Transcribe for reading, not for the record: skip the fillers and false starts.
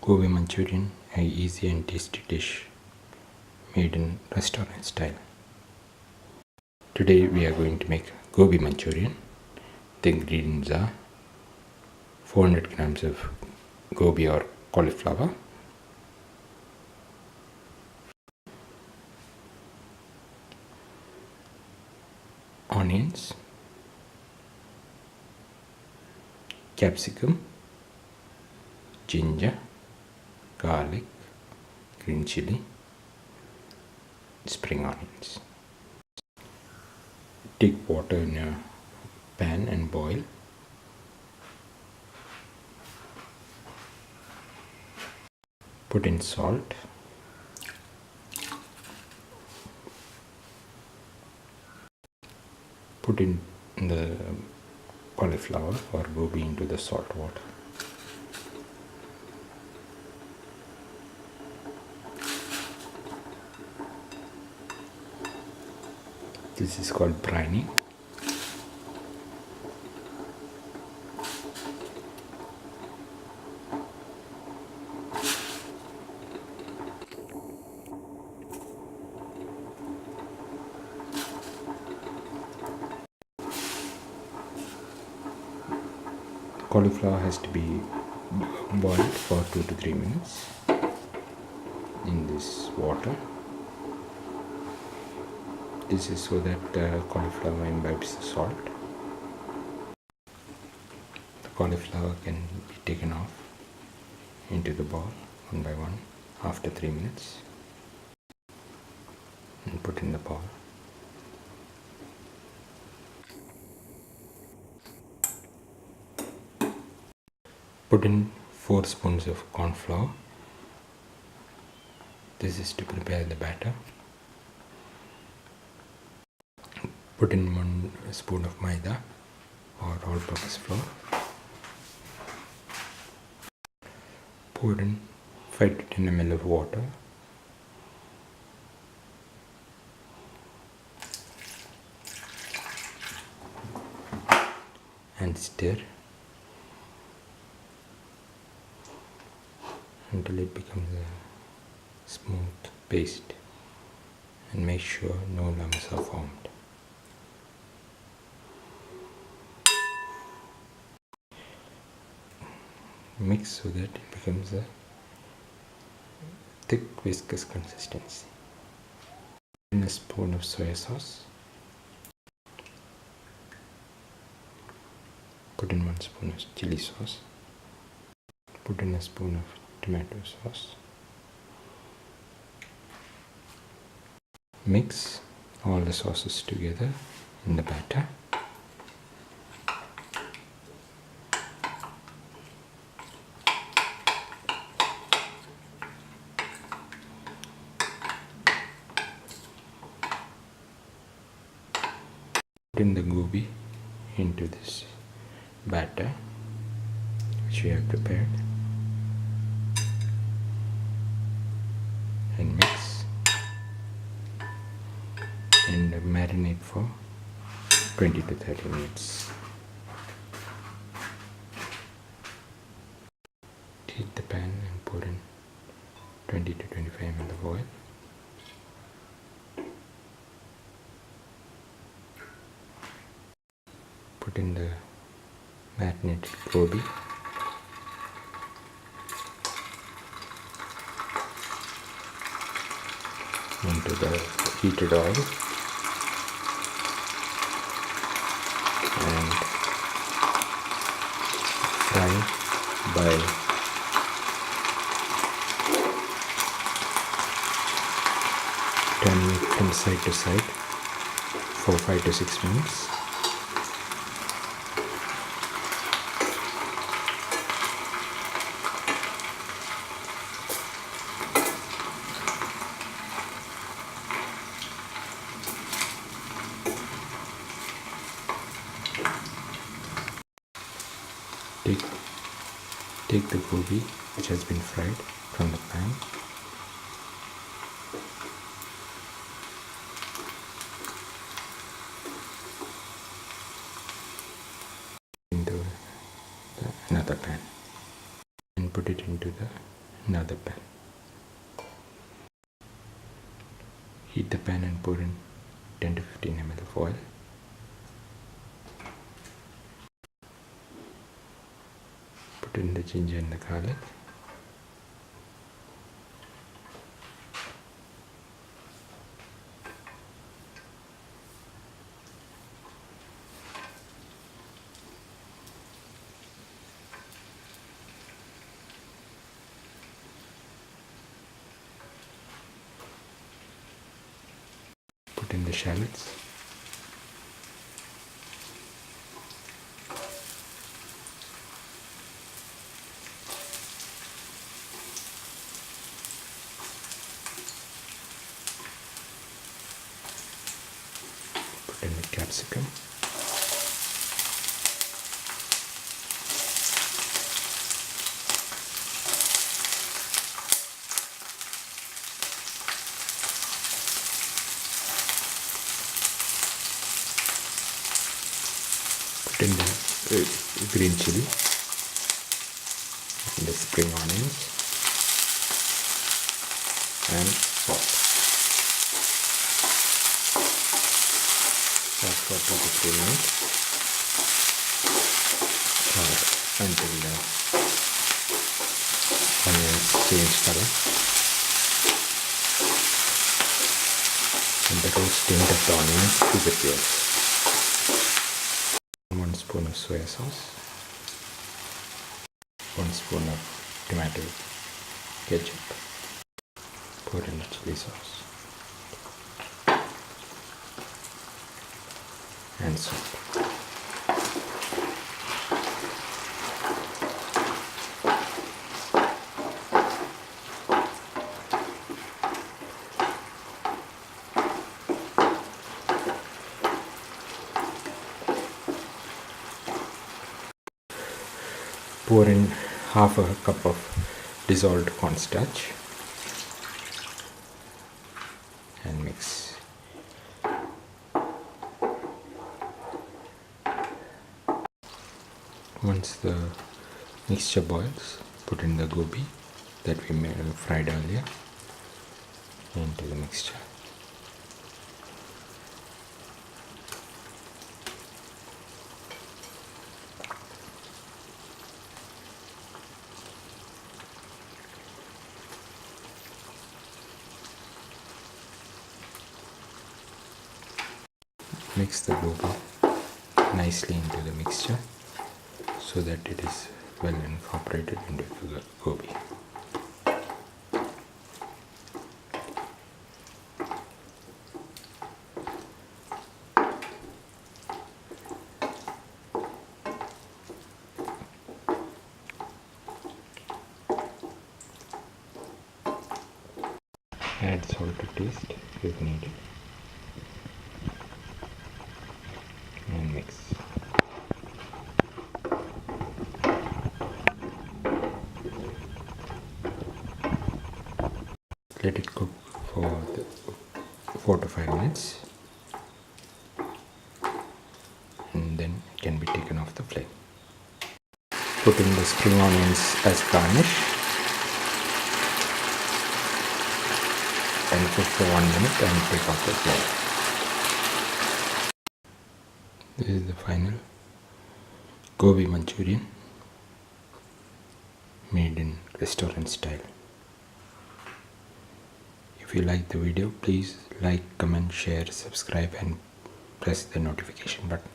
Gobi Manchurian, a easy and tasty dish made in restaurant style. Today we are going to make Gobi Manchurian. The ingredients are 400 grams of gobi or cauliflower, onions, capsicum, ginger, garlic, green chilli, spring onions. Take water in a pan and boil. Put in salt, put in the cauliflower or gobi into the salt water. This is called brining. Cauliflower has to be boiled for 2 to 3 minutes in this water. This is so that the cauliflower imbibes the salt. The cauliflower can be taken off into the bowl one by one after 3 minutes and put in the bowl. Put in 4 spoons of corn flour. This is to prepare the batter. Put in 1 spoon of maida or all-purpose flour. Pour in 5 to 10 ml of water. And stir until it becomes a smooth paste, and make sure no lumps are formed. Mix so that it becomes a thick viscous consistency. Put in a spoon of soya sauce. Put in 1 spoon of chili sauce. Put in a spoon of tomato sauce. Mix all the sauces together in the batter. Put in the gobi into this batter which we have prepared and mix and marinate for 20 to 30 minutes. Heat the pan and pour in 20 to 25 ml of oil. Put in the marinated gobi. Into the heated oil and fry by turning it from side to side for 5 to 6 minutes. Take the gobi which has been fried from the pan. Into another pan and put it into the another pan. Heat the pan and pour in 10 to 15 ml of oil. Put in the ginger and the garlic. Put in the shallots. Put in the capsicum. Put in the green chili and the spring onions and salt. Saute for 2 to 3 minutes until the onions change color and the roast tint of the onions disappears. 1 spoon of soya sauce, 1 spoon of tomato ketchup, pour in the chili sauce and salt. Pour in half a cup of dissolved cornstarch and mix. Once the mixture boils, put in the gobi that we fried earlier into the mixture. Mix the gobi nicely into the mixture so that it is well incorporated into the gobi. Add salt to taste if needed and mix. Let it cook for 4 to 5 minutes and then it can be taken off the flame. Put in the spring onions as garnish and cook for 1 minute and take off the flame. This is the final Gobi Manchurian made in restaurant style. If you like the video, please like, comment, share, subscribe and press the notification button.